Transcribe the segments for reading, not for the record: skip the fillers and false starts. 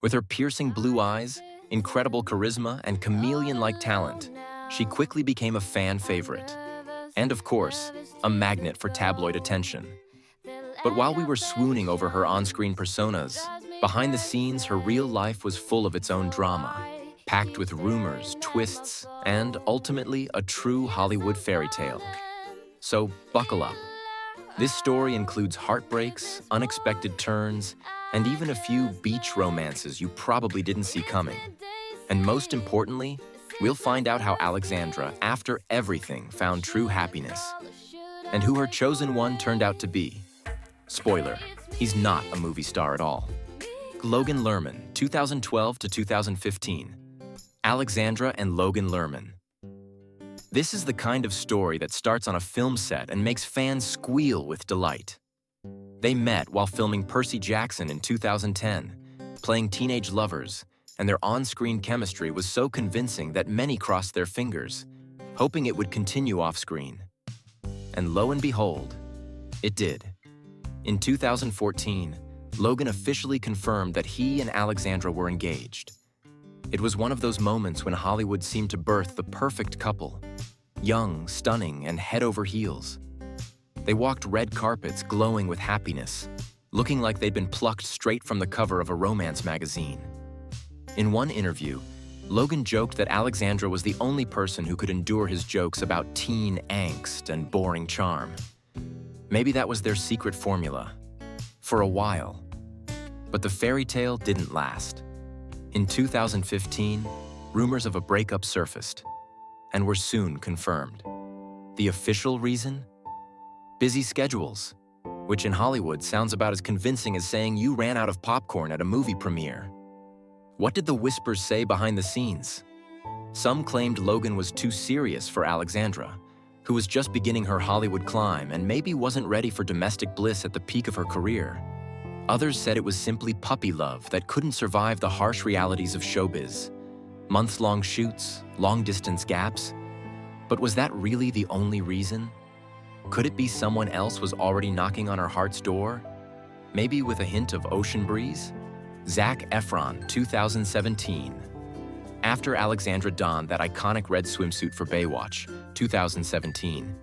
With her piercing blue eyes, incredible charisma, and chameleon-like talent, she quickly became a fan favorite. And of course, a magnet for tabloid attention. But while we were swooning over her on-screen personas, behind the scenes, her real life was full of its own drama, packed with rumors, twists, and ultimately a true Hollywood fairy tale. So buckle up. This story includes heartbreaks, unexpected turns, and even a few beach romances you probably didn't see coming. And most importantly, we'll find out how Alexandra, after everything, found true happiness, and who her chosen one turned out to be. Spoiler, he's not a movie star at all. Logan Lerman, 2012 to 2015. Alexandra and Logan Lerman. This is the kind of story that starts on a film set and makes fans squeal with delight. They met while filming Percy Jackson in 2010, playing teenage lovers, and their on-screen chemistry was so convincing that many crossed their fingers, hoping it would continue off-screen. And lo and behold, it did. In 2014, Logan officially confirmed that he and Alexandra were engaged. It was one of those moments when Hollywood seemed to birth the perfect couple. Young, stunning, and head over heels. They walked red carpets glowing with happiness, looking like they'd been plucked straight from the cover of a romance magazine. In one interview, Logan joked that Alexandra was the only person who could endure his jokes about teen angst and boring charm. Maybe that was their secret formula. For a while. But the fairy tale didn't last. In 2015, rumors of a breakup surfaced, and were soon confirmed. The official reason? Busy schedules, which in Hollywood sounds about as convincing as saying you ran out of popcorn at a movie premiere. What did the whispers say behind the scenes? Some claimed Logan was too serious for Alexandra, who was just beginning her Hollywood climb and maybe wasn't ready for domestic bliss at the peak of her career. Others said it was simply puppy love that couldn't survive the harsh realities of showbiz. Months-long shoots, long-distance gaps. But was that really the only reason? Could it be someone else was already knocking on her heart's door? Maybe with a hint of ocean breeze? Zac Efron, 2017. After Alexandra donned that iconic red swimsuit for Baywatch, 2017,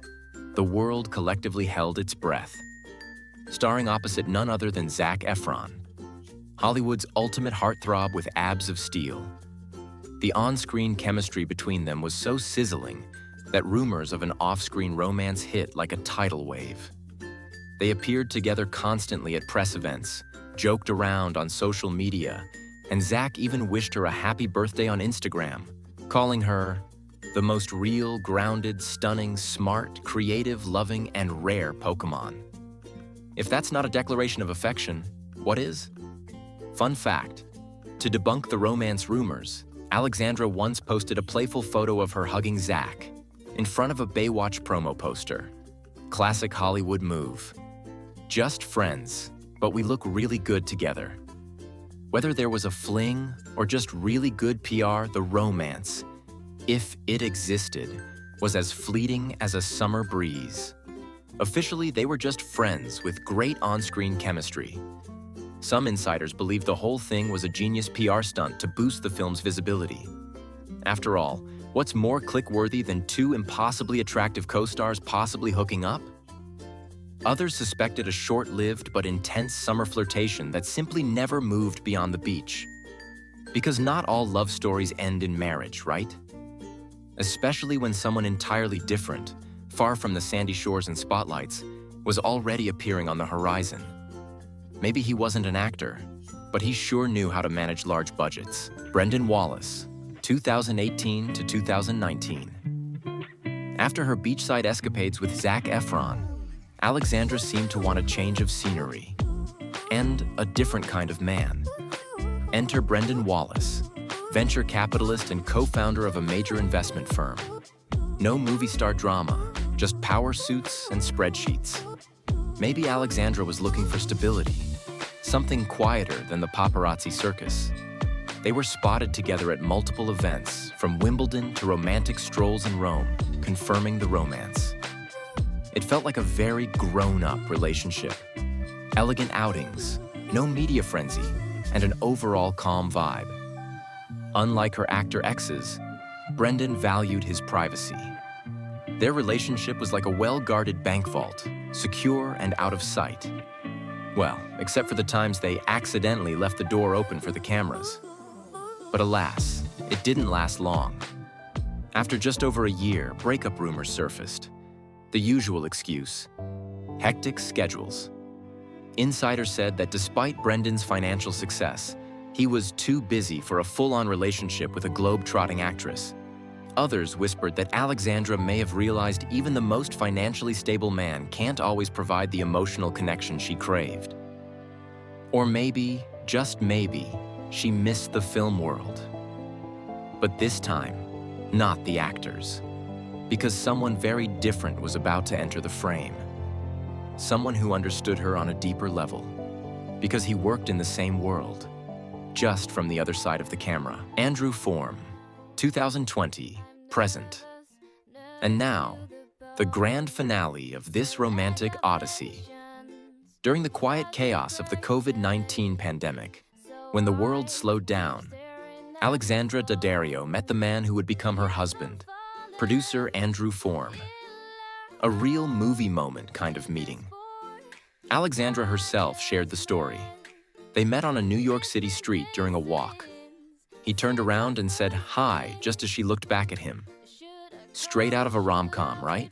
the world collectively held its breath. Starring opposite none other than Zac Efron, Hollywood's ultimate heartthrob with abs of steel. The on-screen chemistry between them was so sizzling that rumors of an off-screen romance hit like a tidal wave. They appeared together constantly at press events, joked around on social media, and Zac even wished her a happy birthday on Instagram, calling her the most real, grounded, stunning, smart, creative, loving, and rare Pokemon. If that's not a declaration of affection, what is? Fun fact, to debunk the romance rumors, Alexandra once posted a playful photo of her hugging Zac in front of a Baywatch promo poster. Classic Hollywood move. Just friends, but we look really good together. Whether there was a fling or just really good PR, the romance, if it existed, was as fleeting as a summer breeze. Officially, they were just friends with great on-screen chemistry. Some insiders believe the whole thing was a genius PR stunt to boost the film's visibility. After all, what's more click-worthy than two impossibly attractive co-stars possibly hooking up? Others suspected a short-lived but intense summer flirtation that simply never moved beyond the beach. Because not all love stories end in marriage, right? Especially when someone entirely different, far from the sandy shores and spotlights, was already appearing on the horizon. Maybe he wasn't an actor, but he sure knew how to manage large budgets. Brendan Wallace, 2018 to 2019. After her beachside escapades with Zac Efron, Alexandra seemed to want a change of scenery and a different kind of man. Enter Brendan Wallace, venture capitalist and co-founder of a major investment firm. No movie star drama, just power suits and spreadsheets. Maybe Alexandra was looking for stability, something quieter than the paparazzi circus. They were spotted together at multiple events, from Wimbledon to romantic strolls in Rome, confirming the romance. It felt like a very grown-up relationship. Elegant outings, no media frenzy, and an overall calm vibe. Unlike her actor exes, Brendan valued his privacy. Their relationship was like a well-guarded bank vault, secure and out of sight. Well, except for the times they accidentally left the door open for the cameras. But alas, it didn't last long. After just over a year, breakup rumors surfaced. The usual excuse: hectic schedules. Insiders said that despite Brendan's financial success, he was too busy for a full-on relationship with a globe-trotting actress. Others whispered that Alexandra may have realized even the most financially stable man can't always provide the emotional connection she craved. Or maybe, just maybe, she missed the film world. But this time, not the actors. Because someone very different was about to enter the frame. Someone who understood her on a deeper level. Because he worked in the same world, just from the other side of the camera. Andrew Form, 2020, present. And now, the grand finale of this romantic odyssey. During the quiet chaos of the COVID-19 pandemic, when the world slowed down, Alexandra Daddario met the man who would become her husband, producer Andrew Form. A real movie moment kind of meeting. Alexandra herself shared the story. They met on a New York City street during a walk. He turned around and said hi just as she looked back at him. Straight out of a rom-com, right?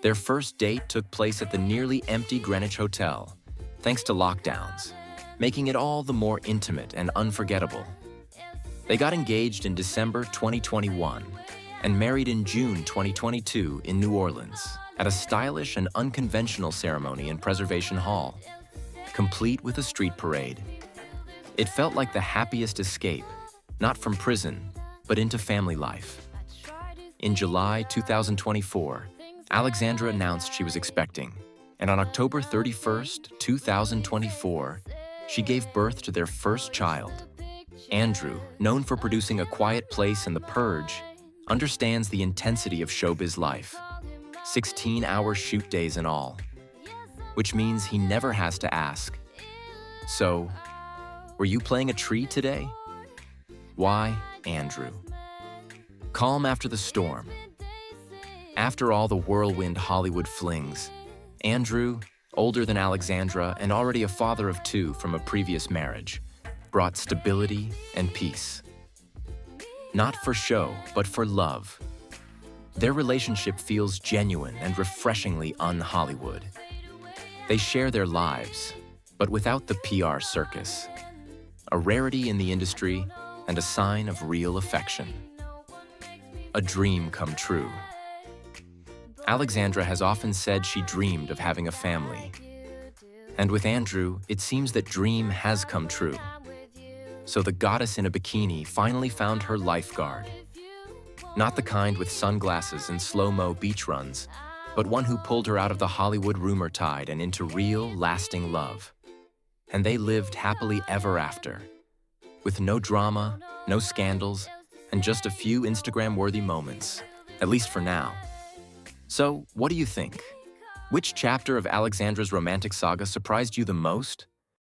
Their first date took place at the nearly empty Greenwich Hotel, thanks to lockdowns, making it all the more intimate and unforgettable. They got engaged in December 2021 and married in June 2022 in New Orleans at a stylish and unconventional ceremony in Preservation Hall, complete with a street parade. It felt like the happiest escape, not from prison, but into family life. In July 2024, Alexandra announced she was expecting, and on October 31st, 2024, she gave birth to their first child. Andrew, known for producing A Quiet Place and The Purge, understands the intensity of showbiz life. 16-hour shoot days in all. Which means he never has to ask, "So, were you playing a tree today?" Why, Andrew? Calm after the storm. After all the whirlwind Hollywood flings, Andrew, older than Alexandra and already a father of two from a previous marriage, brought stability and peace. Not for show, but for love. Their relationship feels genuine and refreshingly un-Hollywood. They share their lives, but without the PR circus. A rarity in the industry and a sign of real affection. A dream come true. Alexandra has often said she dreamed of having a family. And with Andrew, it seems that dream has come true. So the goddess in a bikini finally found her lifeguard. Not the kind with sunglasses and slow-mo beach runs, but one who pulled her out of the Hollywood rumor tide and into real, lasting love. And they lived happily ever after, with no drama, no scandals, and just a few Instagram-worthy moments, at least for now. So, what do you think? Which chapter of Alexandra's romantic saga surprised you the most?